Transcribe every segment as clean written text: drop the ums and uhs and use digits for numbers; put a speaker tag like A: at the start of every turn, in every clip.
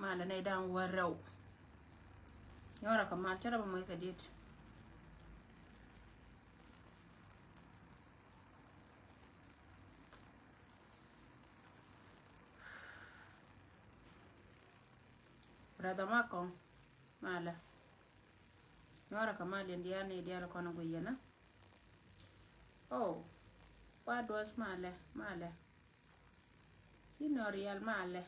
A: mala na idan warau yawara kamal tara ba mai kadit brother Malcolm mala yawara kamal indiana idiala kono goyena oh what was male sinorial male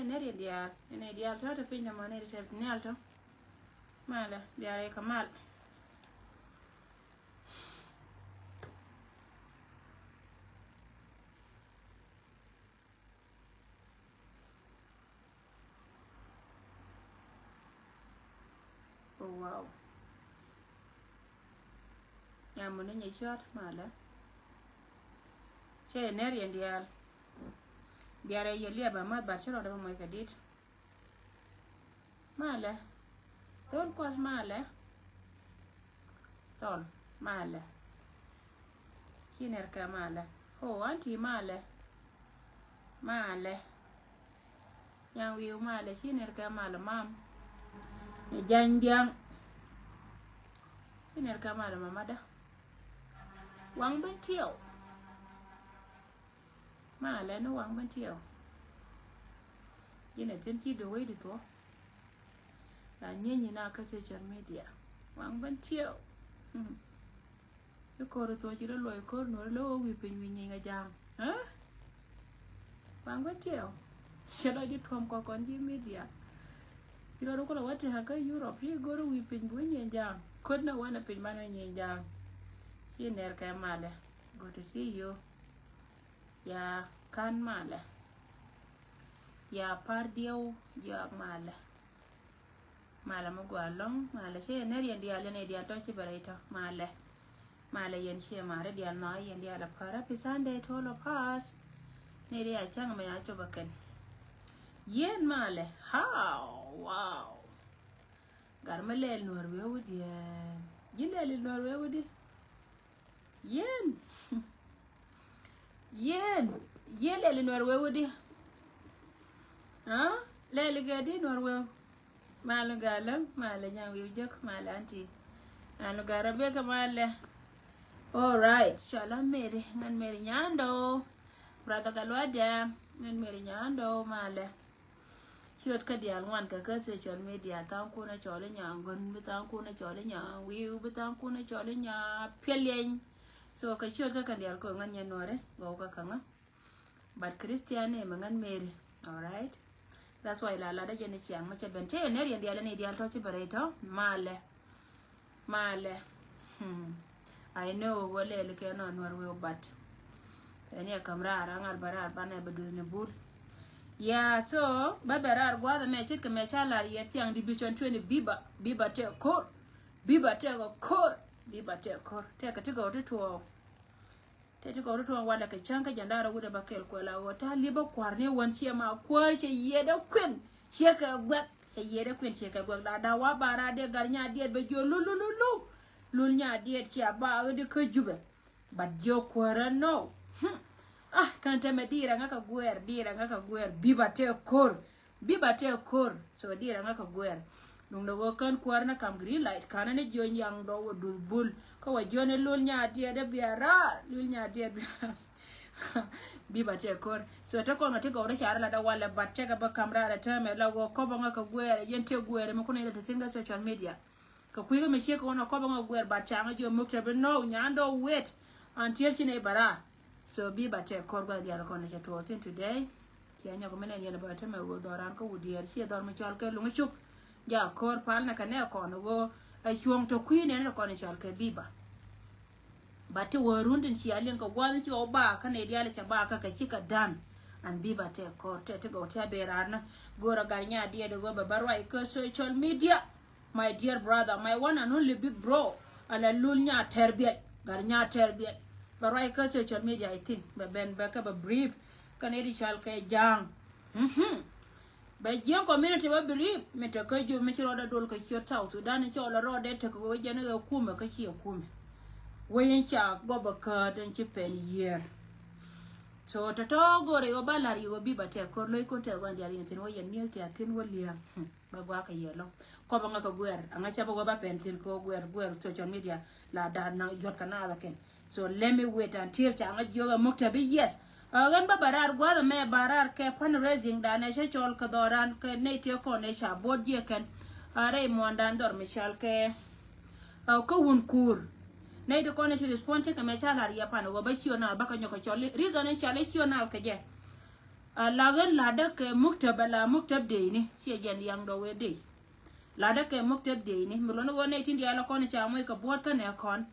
A: neri dial ene dial tata pinya mane recept ni alto male biare kamal oh wow yamune ni shot male neri dial biare yelia ba ma ba chero da mo kadit male ton kwas male ton male kiner ka male oh anti male yang wiu male kiner ka male mam ni janjang kiner ka male mamada wang ben tiao male no wang ben tiao yene ten chi do way to la nyenyi na ka social media wang ben tiao ko ro to ji lo ko no lo wi pin wi nga jam ha wang ben tiao shela di tom ko kon ji media iro ko la wati ha ka Europe ji go ro wi pin bu nyen jam ko na wana pin ma nyen jam shi ner ka male go to see you ya kan male ya pardio ya male mo go along male she ner yen dia le ne dia to ci bareta male yen she mare dia no yen dia la para pisande to lo pass ne dia chang ma ya chobaken yen male how wow garmalel norwe wudi jilel norwe wudi yen yelel norwe wudi ha lele gadi norwe malu galam male nyawi jok male anti anu garabe ka male all right shala mere ngan mere nyando brother galwada ngan mere nyando male siot ka dial ngwan ka social media tan ko na chole nya ngon bitan ko na chole nya wiu bitan ko na chole nya pelyen so ka siot ka dial ko ngan nya nore go ka kanga but Christian e mangan mere all right that's why la da jeni chiang ma che bente ne ri dial ne dial to che bareto male I know wole le ke no norwe but ene kamra arangal barar bana be duzne bur yeah so babarar gwada me chit ke me chala yeti ang division 20 biba te kor te ka tigo to wala ke chanka jandara wuda bakel ko la wota liba kwarne won che ma kwar che yeda kwen che ka gwak da wa bara de garnya de be jo lul nya de che ba de ko jube but jo kwara no kanta medira ngaka guer biba te kor so dira ngaka guer nung go kan kwarna kam green light kana ne jon yang do du bul ko wa jone lul nya dia de biara biba te kor so ta ko ngati go ra shara la da wala batte ga ba kamra da tame la go ko ba ngaka guer yente guer me kuna da tinga social media ka kuiga me sheka wana ko ba ngaka guer ba changa jo mukta be no nyando wait until chine bara so biba te kor ga dia ko na to today tianya ko menen yana ba ta me go doran ko wudier shi dor me chal ke lu chuk ja kor pal na kane ko no go hyong to queen ne ko na chal ke biba bati warundin shi alin ka gwani ki oba kana dia le ba ka chika dan and biba te kor te go te berana gora garnya dia de go barwa ko social media my dear brother my one and only big bro ala lulnya terbiyat garnya terbiyat barwa ko social media I think ba ben ba ka ba brief kana di chal ke jang ba jeng community ba brief me te ko ju me ci roda dol ko ci taw to dan ci ola rode te ko jene ko kuma ka ci kuma wayin sha goba ka dan ci pen year so to gore go balari go bi bate kor loy kon te wan diari tin wo yen ni te tin wo liya ba gwa ka yelo ko ba ngaka gwer anga cha ba ba pentin ko gwer social media la da na yot kana da ken so let me wait until cha anga joga mukta bi yes gan ba barar gwa me barar ke fundraising da ne she chol ka doran ke ne te ko ne sha bod je ken are mo ndan dor mishal ke ko won kur nei to kone shi response ka me chala ri apa no ba shiona ba ka nyoko choli reason e chale shiona ke je la gan la da ke muktab la muktab de ni shi jen yang do we de la da ke muktab de ni mulo no wone tin dia la kone cha mo ka bot ka ne kon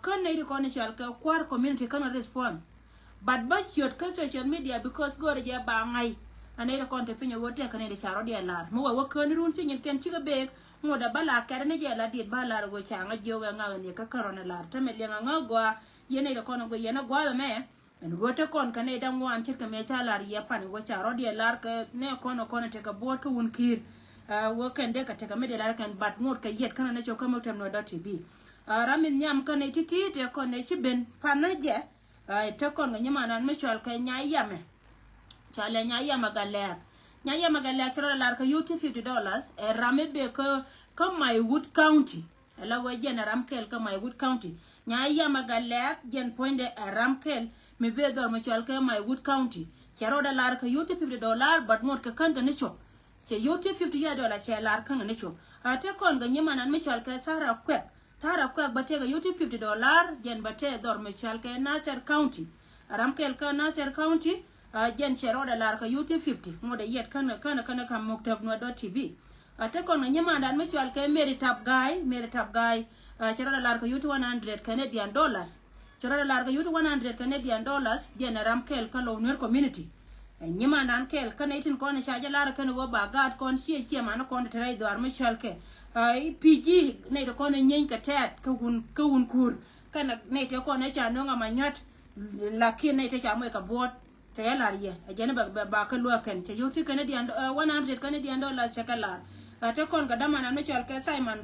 A: kan nei to kone shal ka kwar community kan respond but ba shiot ka social media because gore je ba ngai ane da konte pinyo wote kane de charo dia lar mo wa kan run tin yen ken chiga be mo da bala kare ne je la dit bala go changa joga nga ne ka karona lar ta me lenga nga gwa yene da kono go yena gwa me en go te kon kane da mo an tika me cha lar ya pan go charo dia lar ka ne kono te ka bo to un kir wo kan de ka te ka me de lar kan bat mo ka yet kana ne choka mo tam no .tv ramin nyam kane titi te kon ne chiben panaje te kon ga nyama nan me chol ka nya yame chale nyaya magalek tro lar ka yuti $50 e rame be ka Maywood County ala go jen ramkel ka Maywood County nyaya magalek jen poinde ramkel me be dor mo chal ka Maywood County charo da lar ka yuti $50 but not ka kan ne chop che yuti $50 che lar kan ne chop ate kon ga nyima nan me chal ka tara kwek bate ga yuti $50 jen bate dor mo chal ka Nasser County ramkel ka Nasser County jen chero da lar ka yuti 50 mo da yet kana kam muktab no .tv ate kon nyama dan me chwal ke Mary Tab Guy chero da lar ka yuti $100 Canadian dollars chero da lar ka yuti $100 Canadian dollars jen ramkel ka lo ner community nyama dan kel kana itin kon chaja lar kana go bagat kon sie man kon trai dor me chwal ke pg ne to kon nyen ka tat ka un kur kana ne te kon cha no ngama nyat lakin ne te cha mo ka bot te yalar ye ajene ba ka lo kan te yuti Canadian $100 Canadian dollars chakalar te kon ga dama na me chal ke Simon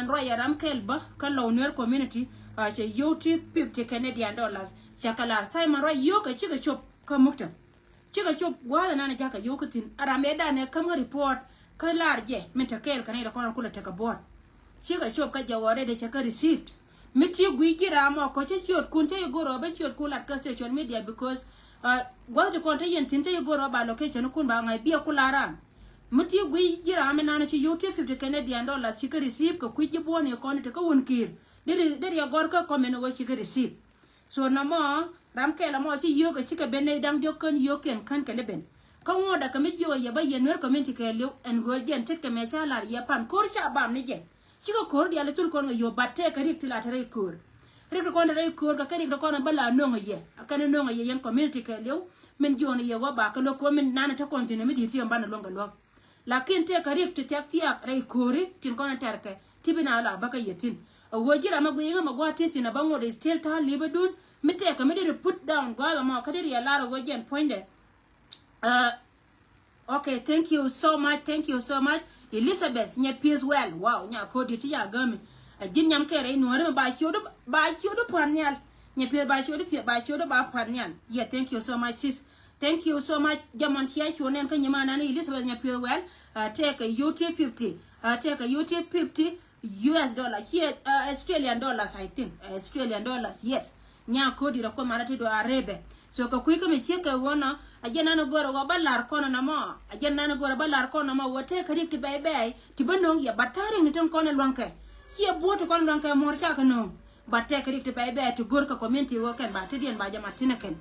A: Roy ram kel ba ka lo ner community che yuti $50 Canadian dollars chakalar Simon Roy yo ka chiga chop ka mukta chiga chop wala na jaka yokutin arame da ne kam report ka lar je menta kel kan da kon kula te ka bot chiga chop ka jawore de chaka received miti gwikira mo ko che chiot kun te goro ba chiot kula ka social media because gwaje konta yen tinte yugoro ba location kun ba ngai biya kulara muti gui jira amena na ci yuti $50 Canadian dollars ci ka receive ko kuji bone ko ne ka won kir de ya gor ka komen go ci ka receive so na mo ram ke la mo ci yoga ci ka benne dam jokkan yoken kan ka leben kan woda ka mi jiwa ya bayen wer community ka lew en go jen tek ka me chalar ya pan kor sha bam ni je ci ko kor dia le tul kon yo batte ka rik tila tare kor rek ko ndare ko ka kadi ko na bala no ye akane no ye yen community ka lew men joni ye go ba ka lo ko men nana ta kontine mi di ti mbana longa lo lakin te ka rik te taxi ak ray kori tin ko na terke tibina ala baka yetin wo jira ma go yenga ma go teti na bango de still ta libe dun mi te ka mi de put down go ma ka de ya lara go jen poinde okay thank you so much Elizabeth nya peace well wow nya ko di ti ya gami jin nyam kere no re ba chodo panyal nye pe ba chodo ba panyal yeah thank you so much sis thank you so much jamon sia shonen kan nyama na Elizabeth nya pe well take a UT 50 take a UT 50 US dollar here Australian dollars I think Australian dollars yes nya ko di ko marati do arebe so ka kuika me sheka wona ajena na goro wa balar kono na mo ajena na goro balar kono mo wote ka dik bye ti bandong ya batari ni tan kono lonke here boto kon don ka mor cha kanu batte krikte pay be to gor ka community wo ken ba tidien ba jama tinaken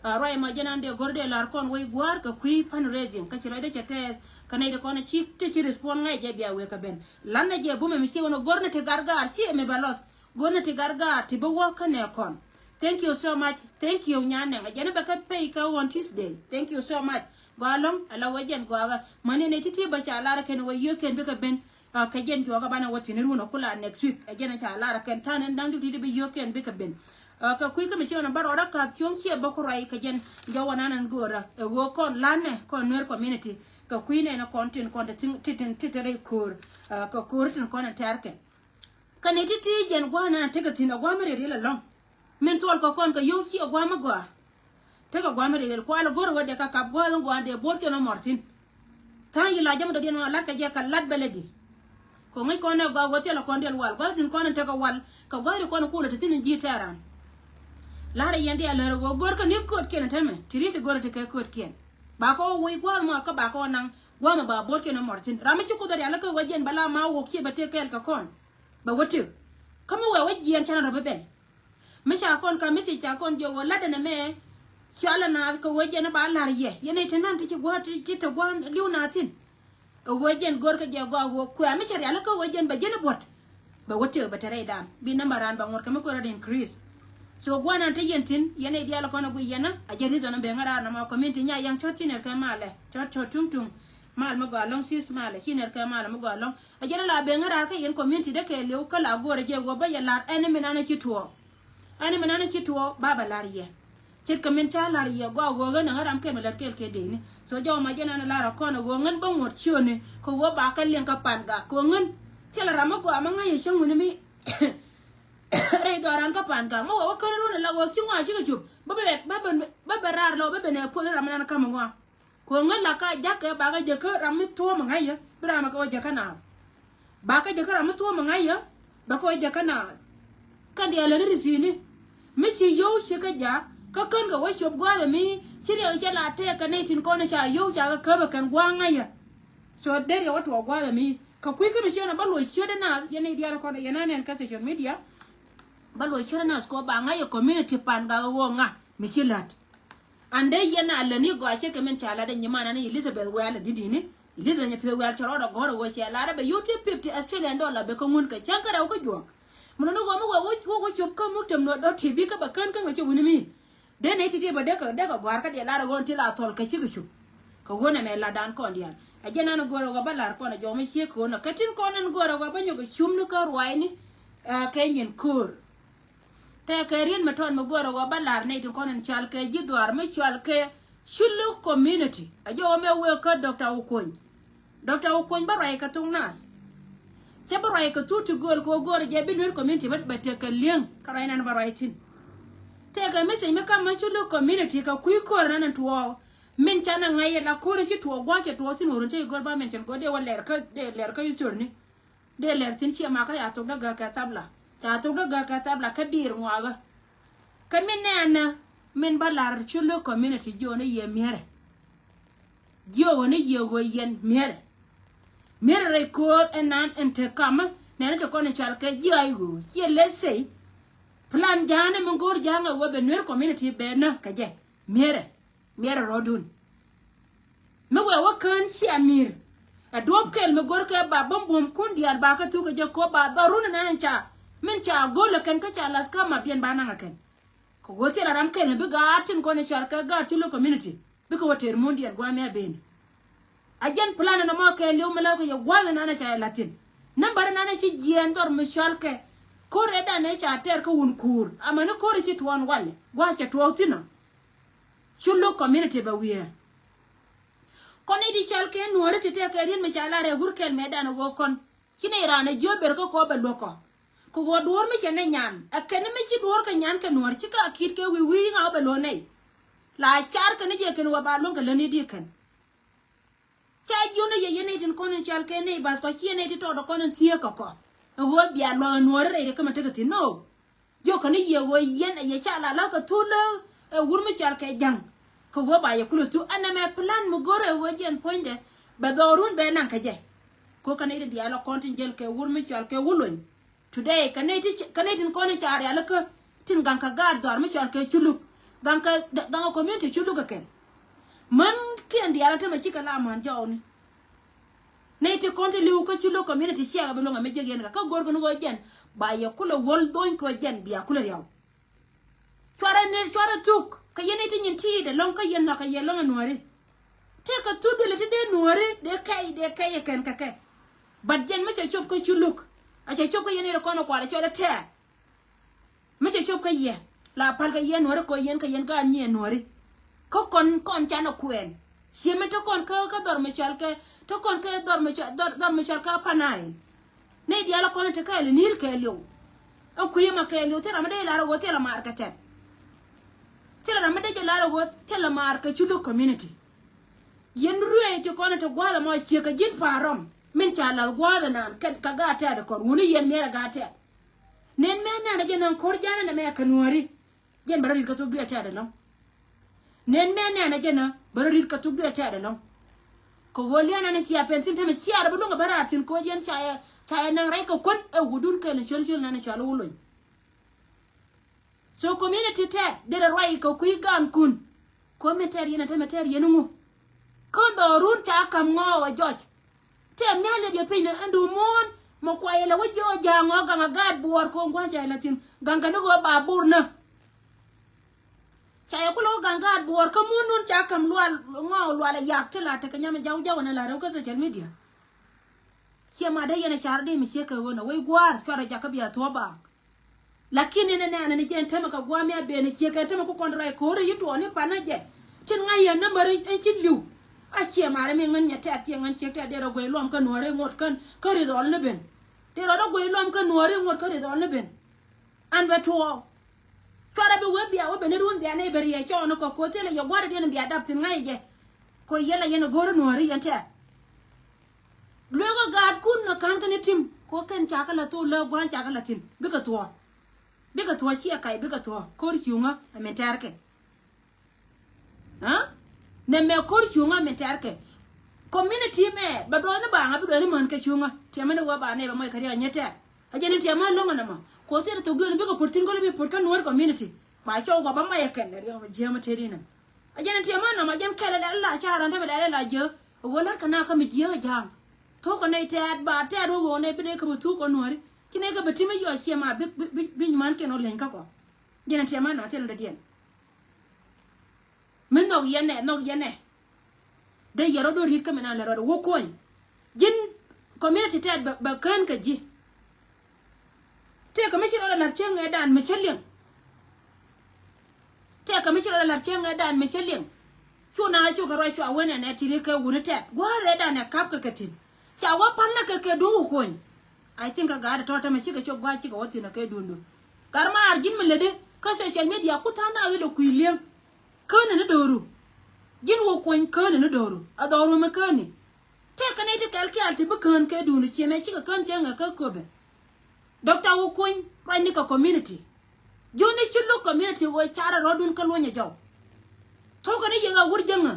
A: roy ma jenan de gorde lar kon way gwar ka kui pan raising ka chiro de chete kanay de kon chi te chi respond ngay je biya we ka ben lanna je bu me si wono gorna te gargar si me balos gorna te gargar ti bo wo kane kon thank you so much thank you nyane nga jene ba ka pay ka on Tuesday thank you so much balong ala wajen gwaga mane ne titi ba cha lar ken way yo ken be ka ben ka jen joga bana wati ne runo kula next week ajena cha lara ken tanen dang duti be yoken be ka ben ka kuy ka mi chona baro ra ka kyong sie boko rai ka jen jawana nan gora e wo kon lane kon ner community ka kuy ne na content kon de titin titere kur ka kurtin kon terke kan titi jen gwana teka tina gwamere rila long men tol ko kon ka yo sie gwama gwa te ka gwa mere ko ala gor wade ka ka bo ngo ande bor ke no mortin ta yi la jam do den la ka je ka lat beledi ko ngai ko na ga wote la ko ndel wal ko tin ko na te ka wal ka gori ko na ko te tin ji taran la re yende ala go gor ka ni ko ken teme tiri te gor te ka ko ken ba ko woi gwa ma ka ba ko nan gwa ma ba bor ke no mortin ramishi ko da ala ka wajen bala ma wo ki ba te kel ka kon ba wote kama we wajen chana robel misha kon ka misi cha kon jo wala da na me shala na ko wajen ba lar ye yene tenan te gwa ti te gwa liuna tin wajen gor ka je gwa wo ku ami shari ala ko wajen ba jene bot ba wote ba tare dan bi nambaran ba ngor kama ko rada increase so gwa na te yentin yene dia la kono bu yena a jeri zona be ngara na ma community nya yang chotiner ka male chot tung tung mal ma ga long sis male hiner ka male ma ga long a jena la be ngara ka yen community de ke lew kala gore je go ba ya la ene minana chituo baba lariye chit kamen cha lariye go ga na ngaram ke melat ke deni so jaw ma jena na lara kono go ngan ba mot chione ko go ba ka len ka panga ko ngan tela rama go ama ngaye shangu ni mi re do ran ka panga mo wa ka ru na la go chingwa shi ga chup ba rar lo ba ne po rama na ka mo ko ngan la ka jaka ba ga jaka rami to ma ngaye bra ma ko jaka na ba ka jaka rami to ma ngaye ba ko jaka na kan dia la ni sini mi si yo shi ka ja ka kan ga wa shop gwa da mi shirya ya la te ka ne tin ko na sha yo ja ka ba kan gwa ngaya so dare wato gwa da mi ka kui ka mi shi na balwo shi da na yana dia ko da yana ne ka social media balwo shi na sko ba ngaya community pan ga wo nga mi shi lat ande yana la ni go a ce ka men ta la da nyima na ni Elizabeth wala didi ni Elizabeth ne pe wala charo da goro go shi la da be YouTube 50 Australian dollar be ko ngun ka chan ka da ko jo mo no go mo go shop ka mu tem no do TV ka ba kan ce wuni mi de ne ti ba de ka bar ka de la go ti la tol ka ci gu ka wona me la dan ko ndial a jena no goro go ba la ko na jo me ci ko na katin ko nan goro go ba nyo go chum no ka ruai ni ka nyen kur te ka rin me ton mo goro go ba la ne ti ko nan chal ke ji dwar me chal ke shulu community a jo me we ka Dr. Ukon ba rai ka tung nas se ba rai ka tu gol ko goro je bi nur community ba te ka leng ka rai nan ba rai tin te ga me se me ka ma shulu community ka kui ko nan tuwo men chana ngaye la ko ri tuwo gwa ke tuwo tin urun te gor ba men chen ko de waler ka yisur ni de ler tin chi ma ka ya to daga ka tabla ka dir ngwaga ka men na men ba lar shulu community jo ne ye mere jo ne ye go yen mere re ko enan ente kama ne to ko ne chal ke ji ai go ye le sei plan jane mon gor janga wo be ner community be na ka je mere rodun me wa kan si amir a dob kel me gor ka ba bom kun diar ba ka tu ka je ko ba daruna nan cha men cha gol kan ka cha las ka ma bien ba na kan ko wote la ram kel be ga tin ko ne chal ka ga tu lo community be ko wote mondial gwa me ben ajen plan na ma ke lew me la ko ya gwa na cha latin number na ci jien dor me chal ke ko reda ne cha ter ko un kur amana ko ri ci tuan wale gwa cha tuotina chulo community ba wiye koni di chal ke nuore te te ke rin me chala re gur kel medan go kon kine irane jober ko be loko ko go dur me chene nyan akene me ci dur ka nyan ke nuor ci ka akit ke wi nga be lo nei la char ke ne je ken wa ba lon ka le ni di ken cha june ye ne tin kon chal ke nei bas ko chene ti to do kon tie ko wo bia lo nuor re ke ma te ti no jo kan ye wo yen ye chala la ka tulo wur me chal ke jang ko go ba ye kulu tu ana me plan mu gore wo jen poinde ba dorun be nan ka je ko kan ide dia la contingent ke wur me chal ke wulun today kan tin ko ne chari ala ka tin gan ka ga dor me chal ke chulu gan ka community chulu ka ken man ken dia la te me chika la man jawni ne te konti liu ko chulu community sia ga belonga me jegen ka gor ko no jen ba ye kulu wol don ko jen biya kulu yaw chwara tuk ka yene tin yin ti de lon ka yen na ka ye lon nuore te ka tudu le de nuore de kai ken ka ke bad jen me che chop ko chuluk a che chop ko yene ko no kwala chola te me che chop ka ye la pal ka yen nuore ko yen ka yen ka nye nuore ko kon chano kwen sieme to kon ka dor me chal ke to kon ka dor me chal ka panai ne dia la kon te ka le nil ke liu o kuyema ke liu te ramade la ro te la mar ka te tela na mede jala go tela mar ka chulu community yen ruwe to kono to gwala mo cheka jin parom min chala gwala nan ka gata da kor wuni yen mera gata nen me na jenon kor jana na me kanwari jen barari ka to biya ta da non nen me na jena barari ka to biya ta da non ko woliana na siya pensin te me siya da bulunga baratin ko jen saya nan rai ka kon e gudun ka na shol na shalo wulon so community te de rai ka ku gan kun commentary yana te meteri yenu kon do run ta kam ngo George te mele de pin andu mon mo kwa yela wo jo jango ga gad buor ko ngwa ja latin ganga no go babur na saya ko lo ganga buor ko munun ta kam lwal ngo lwal yak te la te kanyama jaw na la ko social media sia ma da yana shar de mi se ka wona wai gwar fara jaka biya to ba lakini nene ni jen tema ka gwame be ni se ka tema ko kondra ko ri to ni panaje tin ngai ya nambari en ci liu a che mare me ngan nyata ati ngan se ta de ro goy lom ka nore ngot kan ko ri dol ne ben de ro goy lom ka nore ngot ko ri dol ne ben an be to fara be we biya o be ne run biya ne beri ya cho no ko tele ya gwar de ne biya dap tin ngai je ko yela yeno goro nore yanta luego gad kun na kan kan tim ko kan chakala to le gwan chakala tim bika to shi kai bika to kor hyunga amentarke ha ne me kor hyunga amentarke community me ba do na ba nga bi do ni man ka hyunga te me wa ba ne ba mai kariya nyete ajeni te ma longa na ma ko te to gwen bika portin ko bi porkan war community ba cho go ba mai kan ne yo je ma te dina ajeni te ma na ma jan kala da Allah shara ta ba da Allah je wala kana ka mi je jang to ko ne te ba te ro go ne bi ne ka tu ko nori kine ka bati me yo shi ma bi man ke no lenka ko jena te ma na te la dien men no yene de yaro do rit ka mena la ro wo ko jin community te ba kan ka ji te ka me kiro la chenga dan me chelien te ka me kiro la chenga dan me chelien shuna shu ka ro shu awena ne tire ka wuni te gwa le dan na kap ka katin sha wa panna ka ke du ko I think I got a tota me shika chok gwa chika woti na ke dundu garma arjin me lede ka social media kutana ayo kuilem kana ne doru jin wo ko kana ne doru adoru me kani te kana te kalki alti be kan ke dundu che me shika kan jenga ka kobe doctor wo ko rani ka community joni chilo community wo chara rodun kalwonya jaw to kana yenga wurjanga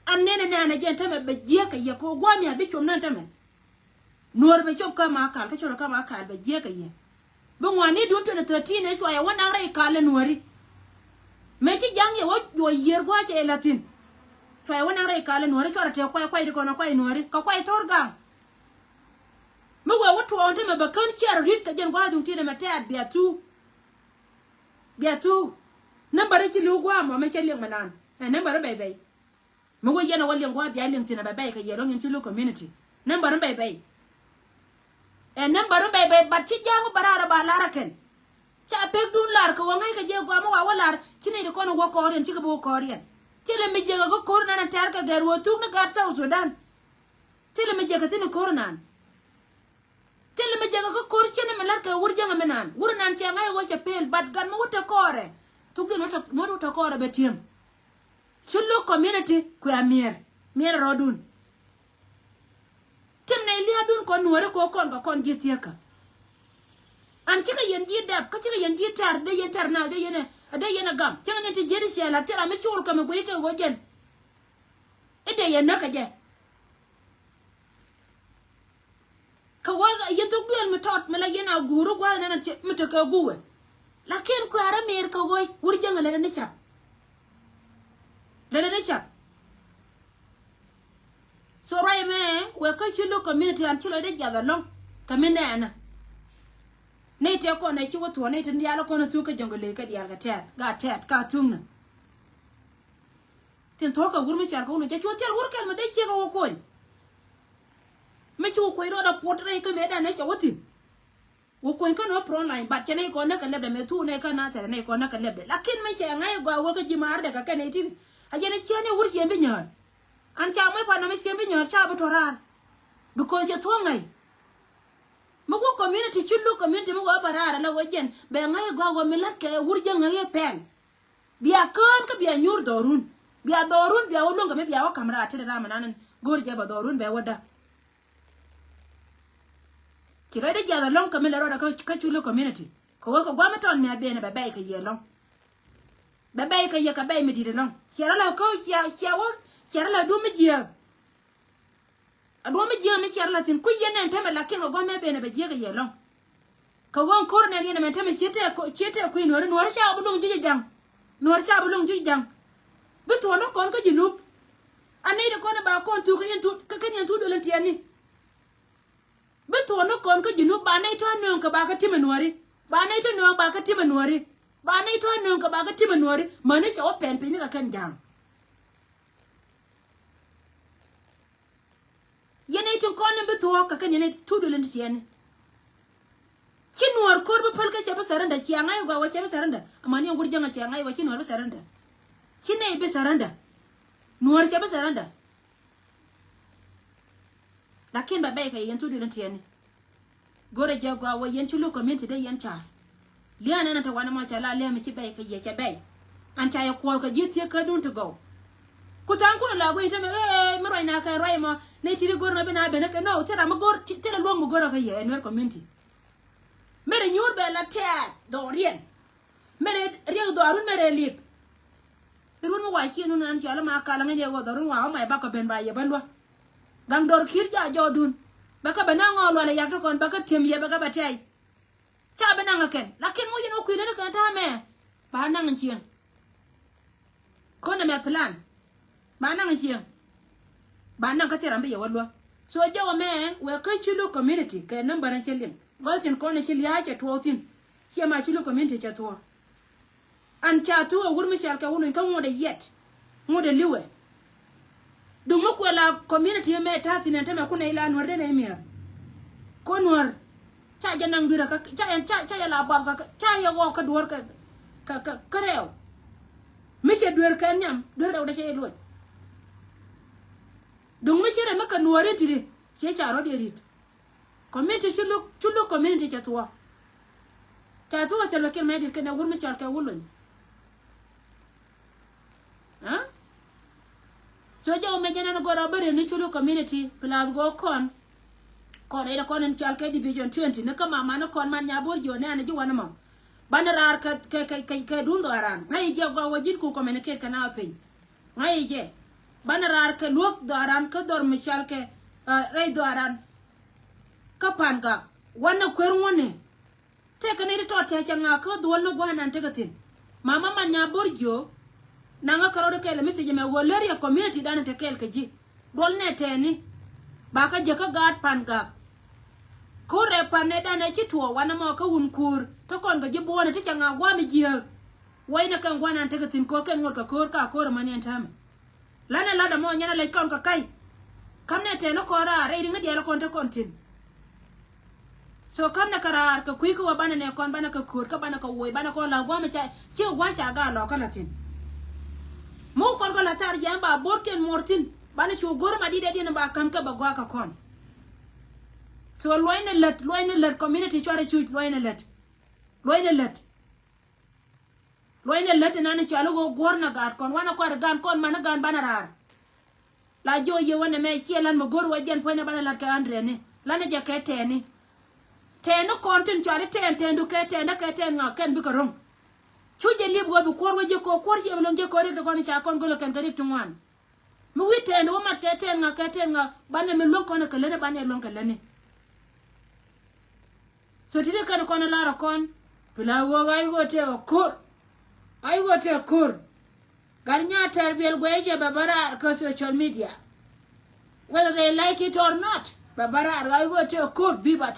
A: annene nana jenta me be jeka ye ko gwa mi abi chom nan tame nuor be chop ka ma kal ka cholo ka ma kal be jeka ye be ngwani dun to 13 ne so ya wana rai kal nuori me chi jang ye wo yer gwa che latin so ya wana rai kal nuori chora te kwai ko na kwai nuori ka kwai torga me wo to on tame be kan share rit ka jen gwa dun tine me te ad biatu number chi lu gwa mo me che leng manan number be me wo yena wali ngwa bia leng tina be ka yero ngin lu community number be number be bat chi jangu barara ba laraken cha pek dun lar ko ngai ka je gwa mo wa lar chine de kono wo ko ren chi ko bo ko ren tele me je ko ko na tar ka gar wo tuk na gar sa Sudan tele me je ka tine ko nan tele me je ko ko chine me lar ka wurjanga menan wurnan che ngai wo cha pel bat gan mo ta kore tuk no ta kore be tiem chullo community ku amier mier rodun temne li adun kon wore ko kon ga kon jetiaka an tika yendi dab ka tika yendi tar de yentar na de yena gam tika ne ti jeri shela tira me chul ka me go yeke wojen ede yena ka je ka waga yeto gel me tot me la yena guru gwa na me to ka guwe lakin ku ara mer ka goy wurjanga le ne chap dana chap so right me we ka chilo community an chilo de jada long kamina na ne te ko na chi woto ne te ndiala ko na tu ka jongole ka dial ga tet ka tumna tin to ka gurmi char ko no je chotel wurkel me de chi ga wo ko me chi ko ro da potre ka me da na cha wotin wo ko kan no pro line ba chene ko na ka lebe me tu ne ka na te ne ko na ka lebe lakin me che ngai gwa wo ka ji mar de ka ne ti ajene chene wur yembe nyon an cha mai pa na me yembe nyon cha ba toran because you to ngai mo ko community chullu community mo go barara na wojen be ngai go go milake wur je ngai pen bia kon ka bia nyur dorun bia wolon ka me bia wa kamera ate da manan gor je ba dorun be wada kira da jala long ka me lero da ka chulo community ko ko gwa maton me be ne ba bai ka yelong ba bai ka ye ka bai me di long kira la ko kira la du me je adu me je me kira la tin ku ye ne teme la kin go me be ne be je ka yelong ka won korne ne me teme chete ku no sha bulung ji jang no sha bulung ji jang beto no kon ka jinub ani de kon ba kon tu ka ken tu do len tiani beto no kon ka jinub ba nei to no ka ba ka time nuori ba nei to no ba ka time nuori ba nei to no ka ba ka time nuori mane cha o pen ni ka ken jang yene to kon beto ka ken ne tu do len tiani chinwar korba palka chapa saranda chiangai ga wa chapa saranda amani ngur janga chiangai wa chinwar saranda chine be saranda nuar chapa saranda lakin ba bai ka yen tudu tiani gore jagwa wa yen chulu community de yen cha liana na ta wana ma cha la le mi chi bai ka ye cha bai anta ya ko ka jiti ka dun to go kutan kuna la go ita me mi roi na ka roi mo ne tiri gor na be na be na ka no tera ma gor tera lo mo gor ka ye en community mere nyur be la te do rien mere riek do arun mere lip irun wa shi nu nan shala ma kala ngene go do run wa ma ba ka ben ba ye balwa gang dor khir ja jodun ba ka bana ngol wala yak to kon ba ka tem ye ba ka batay cha bana ngaken lakin mo yino ku ne ka ta me ba na ngien ko na me plan ba na ngien ba na ka tera mbe ye walwa so jawo me we ka chulu community ke number na chelin Golden kone shili hache tuotin. Shia ma shulu community cha tuo. An cha tuo wurmi shalka wunu nka ngode yet. Ngode liwe. Dungu kwa la community me tati na teme kuna ila anwar na emir. Konwar. Cha janang dura ka cha ya la bab ka cha ya wo ka duwar ka rew. Mishe duwar ka nyam duwar da she luwe. Dungu chere maka nuware tire. She cha rodi rit. Community chulu community chatwa chalo ke me dir ke na wurmi chal ka wulun ha so jaw me jana go robere ni chulu community plus go kon ida kon en chal ka division 20 ne kama mana kon man nya bor jo ne ana ji wana ma banarar ka dundo aran ngai je go wajin ku communicate kana pe ngai je banarar ka lok do aran ka dor mi chal ke rai do aran kapanga wana kwerwone teka ne to te changa ko dwol no gwana ntegatin mama manya borjo nanga karode kele message me woleri ya community dana te kel keji dol ne teni baka je ka gat panga kore pane dana chitwo wana mo ka un kur to kon ga jibo ne te changa gwa mi je waina kan gwana ntegatin ko ken ngor ka kor mani entame lana lada mo nyana le kon ka kai kamne te no kora re ringa dia la kon te kontin so kam na karar ka kuy ko bana ne kon bana ka kur ka bana ka woy bana ko la gwa ma cha ci gwa cha ga lo ka latin mo kon ko la tar yamba borken mortin bana chu gor ma di de ba kam ka ba gwa ka kon so loine let community chore chu loine let na ne chalo go gor na gar kon wana ko gan kon mana gan bana rar la jo ye wana me chielan mo gor wajen pone bana lat ka andre ne la ne ja kete ni teno kontin chare tendu ke tenda ke tenga ken bi ko rom chuje libgo bi kor waje ko kor je lon je ko re ko ni cha kon golo ken tari tungwan mu witendo ma ke tenga bana me lon kono kele bana lon kele ne so tire kan kono la ro kon pila go gai go te kor garnya terbiel go je babara ko social media whether they like it or not babara gai go te kor biba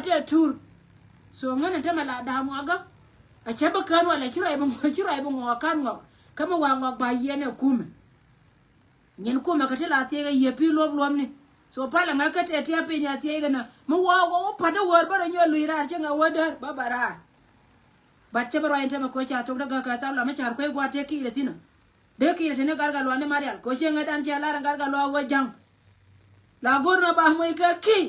A: te tur so ngana tema la da mwaga a chaba kan wala chira ibo ngwa kan ngwa kama wa ngwa ba yene kume nyen kume ka tela te ye pi lom ni so pala ngaka te te pi nya te ga na mo wa pada wor bara nyo luira chenga wadar babara bacce baro ente ma ko cha to daga ka ta la ma char ko gwa te ki retina de ki retine gargal wane marial ko chenga dan cha la gargal wa jang la gorno ba mo ka ki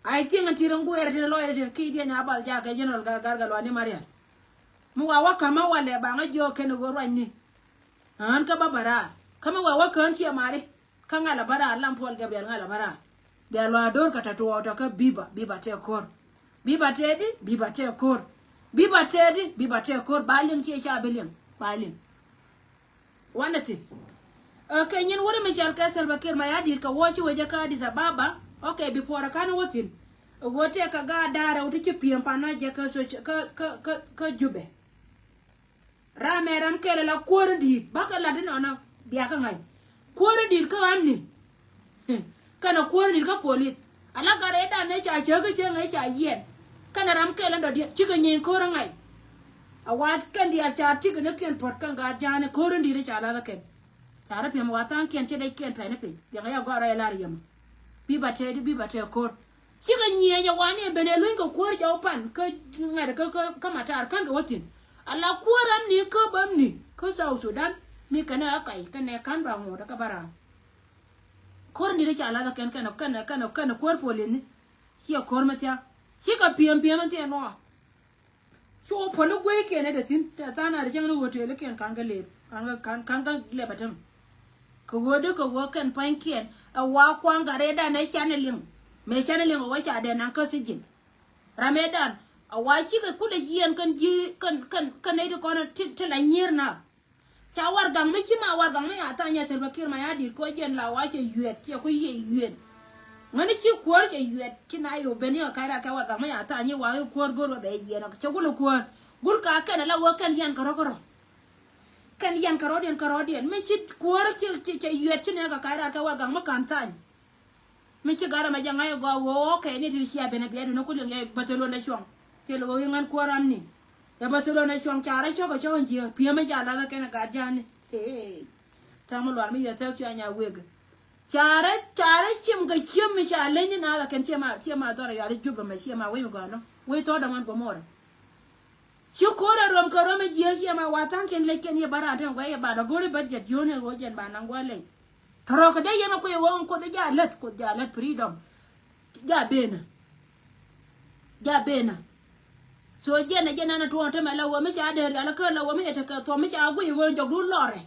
A: I think until ngu erti lo erti ki dia nya bal ja ka general gargal wani maria mu wa kama wale ba nga jo ken go rani an ka babara kama wa kan ci mare kan ala bara lam pol gabriel ngala bara de lo ador kata to auto ka biba te kor biba tedi biba te kor biba tedi biba te kor balin ke cha belin balin wanati okay nyin wore me jal ka Salva Kiir ma yadi ka wochi waje ka Addis Ababa okay before kan wotin wote ka ga dara wuti ci piem pana je ka so ka jube rameram kele la kordi baka la dina na biya ka ngai kordi ka amni kana kordi ka polit ala gare da ne cha che ngai cha yen kana ram kele ndo ci ka nyin ko ngai awat kan dia cha ti ka ne ken pot kan ga jane kordi de cha la ken tare piem watan ken che de ken pe ne pe ya ga ga ra la yam biba te kor chiga nye ya wani bene luin ko kwor ja opan ka ngare ka matar kan ga watin ala kworam ni ka bam ni ko South Sudan mi kana akai kana kan ba mo da ka bara kor ni da ala da kan kwor folin ni shi kor matya shi ka piem te no so polo gwe ke ne da tin ta tana da jang hotel ken kan ga le kan ga le batam ko gode ko kan pankien a wa kwang gare da na channeling me channeling wa cha da nan ka sijin Ramadan a wa shi ka kuda jiyan kan ne da kona tila nyirna cha war gang me shi ma war gang me ata nya Salva Kiir ma yadi ko jen la wa che yuet ya ko ye yuet ngani shi kwor che yuet kina yo beni ka ra ka war gang me ata nya wa kwor goro be yena che gulu kwor gul ka kan la wa kan yan karo kan yan karodian me chi kwor che yuet ne ka ra ka war gang ma kan tan me ci gara ma janga yo go wo ke ni ti sia bene be no ko le batelo na chong te lo ngan ko ram ni ya batelo na chong chara choko chon ji pia ma jala la ken ga jani tamu lo mi ya ta ci anya weg chara chim ga chim mi cha le ni na la ken chema do ya ri juba ma chema we go no we to da man go mora ci ko ra rom ko rom ji chema watan ken le ken ye barata go ye ba da gori budget yone go jen ba nan go le taro ka dai yana ko yawon ko da jalat freedom ja bena so jena na tuwa ta mala wa mi ja da ala ka la wa mi ta ka to mi ja go yawon jogu lore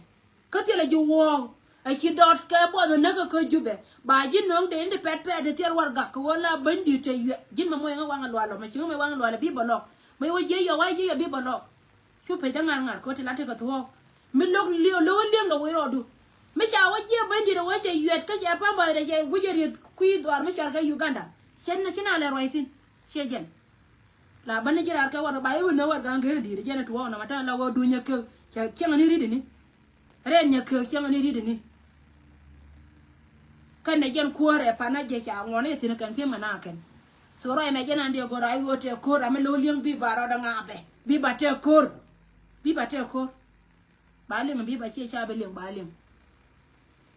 A: ka tele ji wo a ki dot ka bo da na ka jube ba jin non de inde pet de ter war ga ko wala bandi te jin ma mo nga wanga lwalo ma chi ma wanga lwalo bi bolok mai wo je yo wa je yo bi bolok chu pe da ngar ko te la te ka to mi lok lo do wo rodu me cha waje bandi da waje yuet ka ja pamba da je gujeri kui dor me cha ga Uganda sen na kina le roitin shejen la ban jira ka wada bayi wona war ga ngere di je na tuwa na mata la go dunya ke kenga ni ridi ni ren nya ke kenga ni ridi ni kan da jen kuore pana je cha ngone tin kan pe mana kan so roi me jena ndi go rai go te kor ame lo liang bi bara da ngabe bi ba te kor balim bi ba che cha be liang balim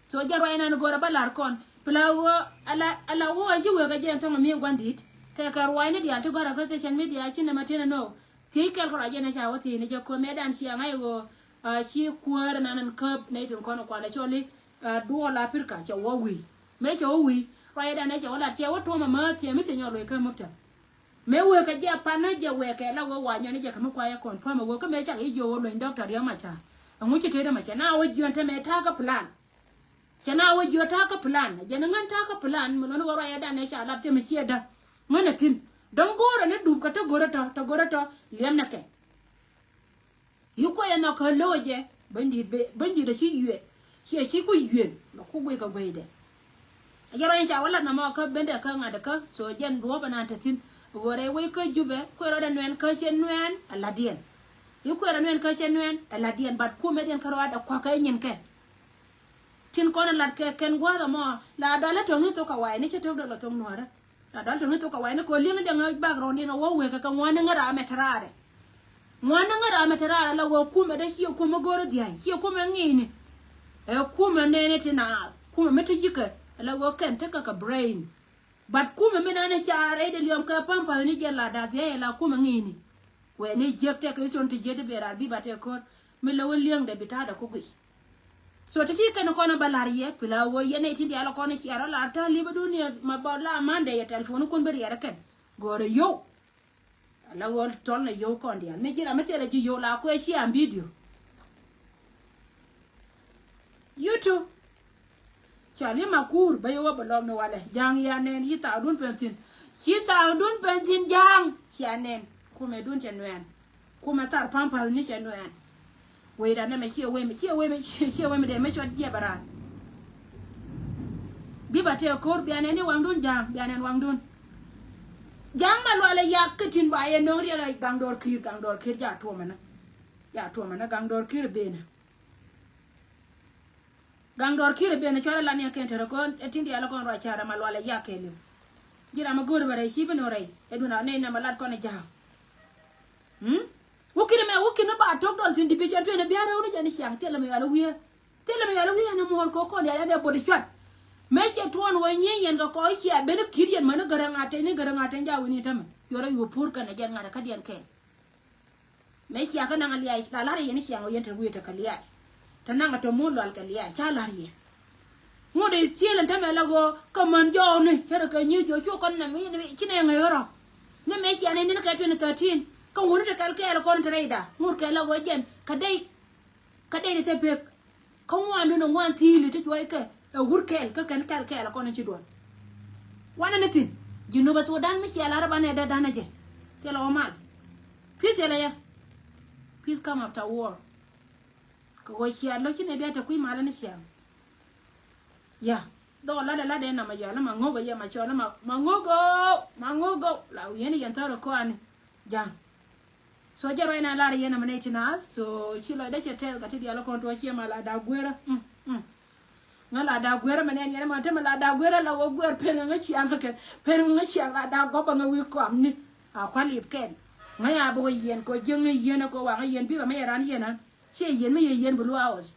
A: so jaro ina no gora balar kon plawo ala wo ji we ga jen tonga mi gwandit ka karwa ne dia to gora ko social media chinna matena no ti kel ko ajena cha wati ne je ko medan si ngai go chi kuar nanan kap ne tin kono kwala choli duo la pirka cha wowi me cha wowi roi da ne cha wala che wato mama ti mi se nyolo ka mupta me we ka je pana je we ka la wo wa nya ne je kama kwa ya kon pa ma wo ka me cha i jo lo doctor ya macha nguchi te da macha na wo jonta me ta ka plan chana wo jota ka plan jana ngan ta ka plan mo no waro ya da ne cha la te mi sieda ngana tin don goro ne dub ka to goro to lem na ke yuko ya na ka loje bandi da shi yue shi ku yue na ku gwe ka gwe de yaro ya cha wala na ma ka bende ka ngada ka so jen do bana ta tin gore we ka jube ko ro da nen ka chen nen aladien yuko ra nen ka chen nen aladien bat ku me den ka ro da kwa ka nyen ke tin kono lat ke ken gwada mo la dala to ngito ka wai ni che to do la to ngora la dala to ngito ka wai ni ko linga de ngai background ni no wo we ka ngwana ngara ametrare la wo kuma da hiyo kuma goro dia hiyo kuma ngini kuma nene tina kuma meti jika la wo ken te ka brain but kuma mena ne chare de liom ka pampa ni je la da de la kuma ngini we ni jekte ka ison ti jede be ra bi bate ko mi la wo liang de bitada ko gui so tati kan kono balariye pila wo yene tindi ala kono ci ara la ta liba dunia ma bala mande ya telephone kun bari ara kan gore yo la wol ton la yo kon dia me jira mete la ji yo la ko shi am video YouTube chali makur ba yo ba lom no wala jang ya nen yi ta dun pentin jang ya nen kuma dun chenwen kuma tar pampa ni chenwen we da na me chi we me de me chot je baran bi ba te kor bi nen ni wang dun jang bi nen wang dun jang ma lo la yak tin ba ye no ri ga gang dor kir ja to mana gang dor kir bena gang dor kire be na chola la ne kente ko etindi ala kon ro chara mal wala yakele jira ma gor bare shi beno ray eduna ne na malat ko ne ja wukine ba tok dol tin dibi chen ne biara woni jani siang tele me ala wiya ne mo ko kon ya ne body shot me che ton wo nyen ga ko shi be ne kirien ma ne garanga te ja woni tam yoro yo pur kana jan ngara kadian ke me shi aka na ngali ai la la ye ni siang o yente wiya ta kali ai tananga to mulo alkalia chala rie ngode chielen tamela go kaman jo ne chere ka nyi jo cho kon na mi kine ngayoro ne me chi ane ne ka 2013 ka woni de kalke ala kon trader ngur ke la go jen kadai ne tepe ka ngwandu no ngwan tili te joy ke wurkel ka kan kalke ala kon ci don wana netin jinu bas wodan mi chi ala rabane da danaje tela o mal pitela ya please come after war ko sia lo chine dia ta kui mala ni sia ya do la de na ma ya la ma ngogo ya ma chona ma ngogo la yeni yantaro ko ani ja so jaro ina la yena maneti nas so chilo de chetel ka ti ala ko to chia mala da gwera ngala da gwera manen yana ma ta mala da gwera la wo gwer pena ngachi an ka pena ngachi la da go ba ngawi ko amni a kwali ken ngaya bo yen ko jeng yen ko wa yen bi ba me ran yena she yen me yen bulu hours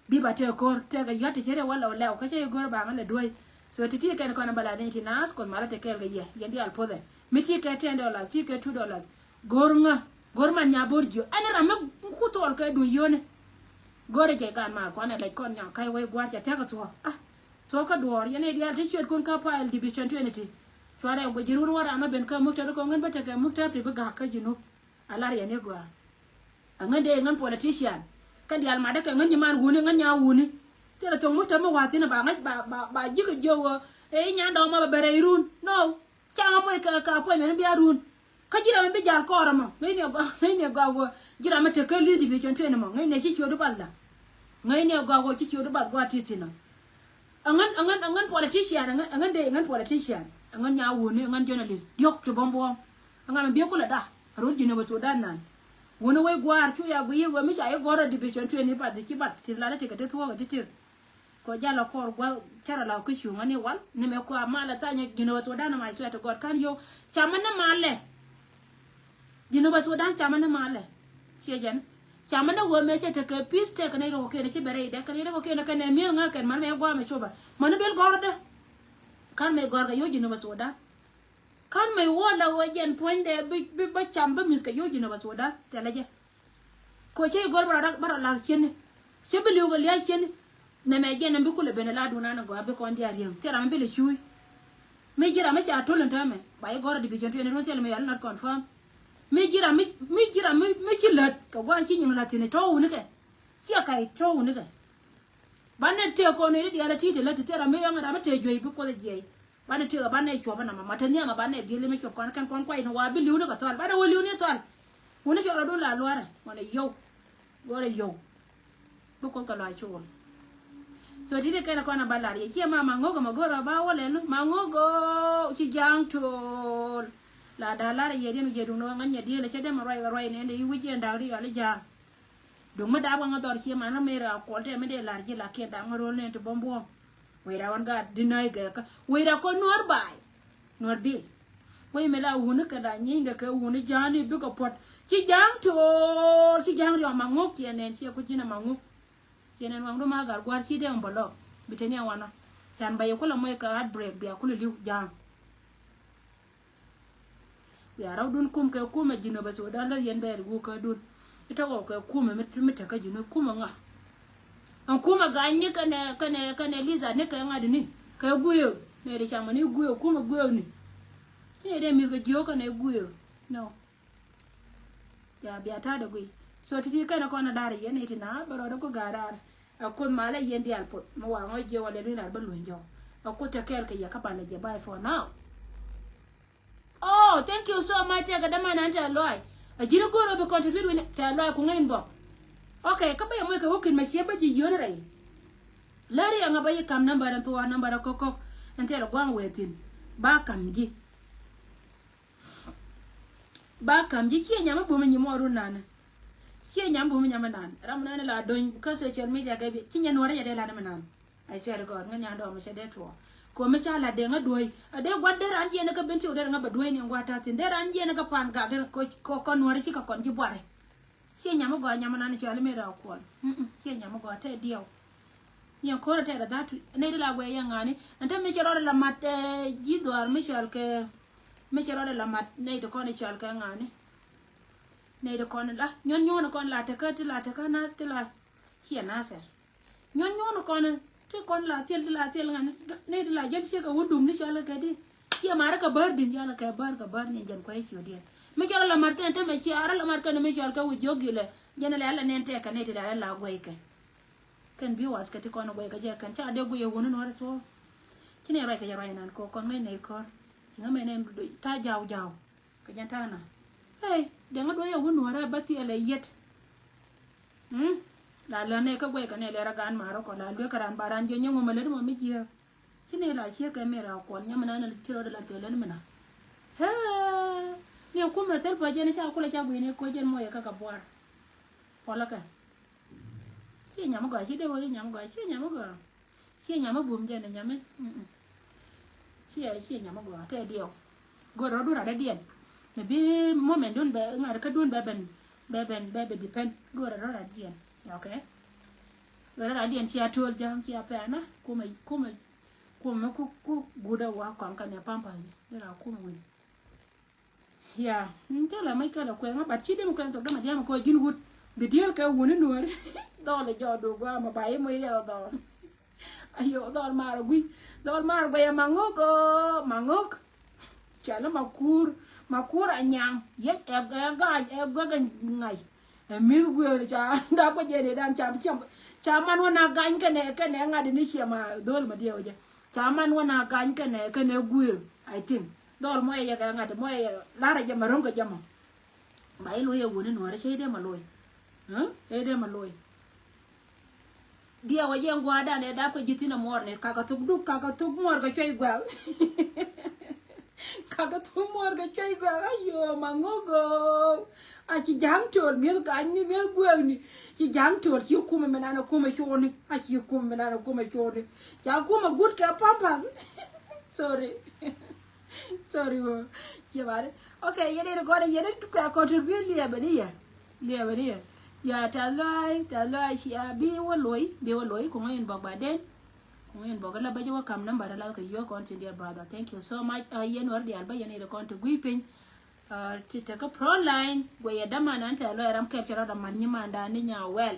A: bi ba te kor te ga yati chere wala wala ka che gor ba ngale doy so ti ke ko na bala ne ti nas ko mala te kel ga ye yen di al pode mi ti ke $10 ti ke $2 gor man nya borjo ana ram ku to al ka du yone gore je kan ma ko na le kon nya kai we gwa ja te ka to ka dor yene di al ti chet kon ka pa el division 20 chware go jirun wara na ben ka mukta ko ngan ba te ka mukta ti ba ga ka jinu alar yene gwa angande ngan politician kan dial ma de ka ngan man wuni ngan nya wuni tela to mota mo wati na ba ngai ba jiko jowo e nya do ma bare irun no changa mo ka po men bi arun ka jira me bi jar ko rama ngai ne go jira me te ka lidi bi jonte ne mo ngai ne shi chodo balla ngai ne go chi chodo bad go titina angan politician angan politician angan nya wuni angan journalist yok to bombo angan bi ko la da ro jino ba to dan nan woni way gwar tu ya guyi go mi sha goro division 20 ba de ki bat ti la te ka te tuwa ti ti ko jalo ko gwa tara la ko shu ngani wal ne me ko amala tanya gino to dana mai sweat god kan yo chamana male gino ba so dan chamana male che jan chamana wo me che te ka peace te ka ne ro ke de ki bere de ka ne ro ke na ka ne mi nga kan man me gwa me choba man bel gor de kan me gor ga yo gino ba so dan kan mai wala wajen ponde bi ba chamba mis ka yoji na ba soda teleje ko che gor bara la chen che bi lu ga chen na me je na bi kula bene la duna na go be ko ndi ariam tera me bi le chui me jira me cha tolon ta me ba e gor di bi jonto ne no tele me yal not confirm me jira me chilat ka wa chi nyim la tine to woni ke sia kai to woni ke bane te ko ne di ala tite la tera me yanga da me te joi bi ko de je bana te bana cho bana mama tania ma bana gele me cho kan kon kwai no wa bi liu ne ka tol bana wo liu ne tol woni cho do la luara wona yo gore yo bu ko ka la cho so ti de kana kona balari ye ma ngogo magora ba wole no ma ngogo ci jang tol la dalare ye de me je du no nganya de le che de ma roi ne de wi je ndari ga le jang do ma da ba ngador ci ma na me ra ko te me de la je la ke da ngaro ne to bombo wera wan ga dinai ga wera ko nor bi wai mela wuni ka da nyinga ka wuni jani bi ko pot ci jang to ci jang ri ma ngok ci ne ci ko ci na ma ngok ci ne wang do ma gar gwar ci de mbolo biteni wana san baye ko la moy ka ad break bi akulu liu jang ya raw dun kum ka kuma jino ba so dan la yen ber gu ka dun ita ko ka kuma mi ta ka jino kuma nga an kuma ga ni kana liza ne ka ngadi ni ka guyo ne de chama ni guyo kuma guyo ni ne de mi ga jiyo kana guyo no ya biya ta da gui so titi kana ko na dare yene tina baro da ko garar akon mala yendi alpot mo wa ngo je wala ni na balun jo akota kel ka ya ka bana je bye for now. Oh, thank you so much. I got the man and tell loy. A jino go to contribute with tell loy kungain bo. Okay, kaba ya mweka wokin machia ba ji yonere. Lari anga ba ye kam number and to number a coco and tell one waiting. Ba kam ji. Ba kam ji here nyama boom you more nana. Here nyam boom yamanan. Ramana la doing because social media gave it. Kinyan wara ya de la manan. I swear to God, when yando ma shade to. Ko me chala de nga doy ade wadde ran je na ka benti odere nga ba doy ni ngwata tin de ran je na ka pan ga de ko kon wari ci ka kon ci boare ci nyama go nyama nan ci ala me ra ko ci nyama go te dio ni ko te da datu ne de la go ya ngani ante me ci rore la mat ji doar me ci al ke me ci rore la mat ne de ko ne ci al ka ngani ne de kon la nyon nyon kon la te ka na te la ci na ser nyon nyon kon te kon la tel ngane ne de la jël ci ka wundum ni sala ka di ci mara ka bar din yalla ka bar ni jan ko ci odi me ci la marka te me ci ara la marka ne me ci ka wu jogile jene la yalla ne te ka ne de la goy ka kan bi was ka ti kon goy ka je kan ta de goy wonu no to ci ne ray ka ray nan ko kon ngay ne ko ci nga me ne ta jaw ka janta na hey de nga do ya wonu wara bati ala yet la ne ka goy ka ne le ragan maro ko la le karan baran je nyango male mo mi je sine la she ka mera ko nyama na tiro de la tele mena he ne ko ma tel ba je ne cha ko la cha bu ne ko je mo ya ka ka boar pola ka she nyama go she de wo nyama go she nyama bum je ne nyama she nyama go te dio go ro du ra de dien ne bi moment dun be ngar ka dun be ben depend go ro ra dien. Okay. Wala ra dien chia tol jang chia pa na kuma ku guda wa kan kan ya pampa ni ra kuma wini ya ntela mai kala ko nga bachi dem kan to dama diam ko jin gut be diel ka woni nuor do le jodo gwa ma bai mo ile do ayo do mar gui do mar ba ya mangok chala makur anyang ye ga ngai mil gue cha nda ko je de dan cha man wana gan kane ngade ni shema dol ma dio je cha man wana gan kane gue I think dol mo ye ga ngade mo ye lara je maron ko jama mai lo ye woni no ra che de maloy e de maloy dia waje ngwada ne da ko jitina mor ne kaka tuk mor ga choy gwal kaka tuk mor ga choy gwal ayo mangogo a ci jam tol mi ga ni mi gwel ni ci jam tol ci kuma menana kuma choni a ci kuma menana kuma choni ya kuma good ka papa sorry wo ci bare okay yede ko yede ka contribute liya baniya ya talai shi abi woloi ko ngayen bagba den ko ngayen bagala baje wa kam number la ka yo content dear brother thank you so much yen wardi alba yen de content guipin titaka proline go ya dama nan ta lo ram kel chara da manima nda ni nya wel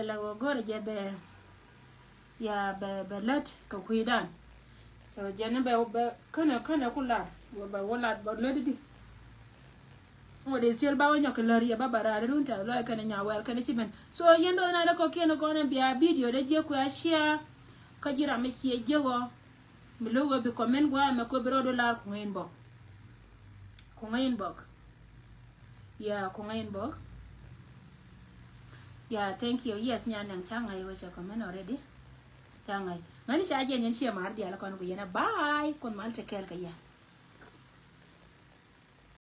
A: la go gore je be ya be let ka kuidan so jene be kana kula ba wala ba ledi o de sel ba wonya kala ya babara da runta lo kana nya wel kana chiben so yendo na da ko keno ko na biya video de je ku ya share ka jira me sie jewo mi lo go be comment gwa me ko biro do la ku ngin bo yeah thank you yes nyan changai we cha comment already changai ngani cha je nyen share mar dia la kon ko yena bye kon mal te kel ka ya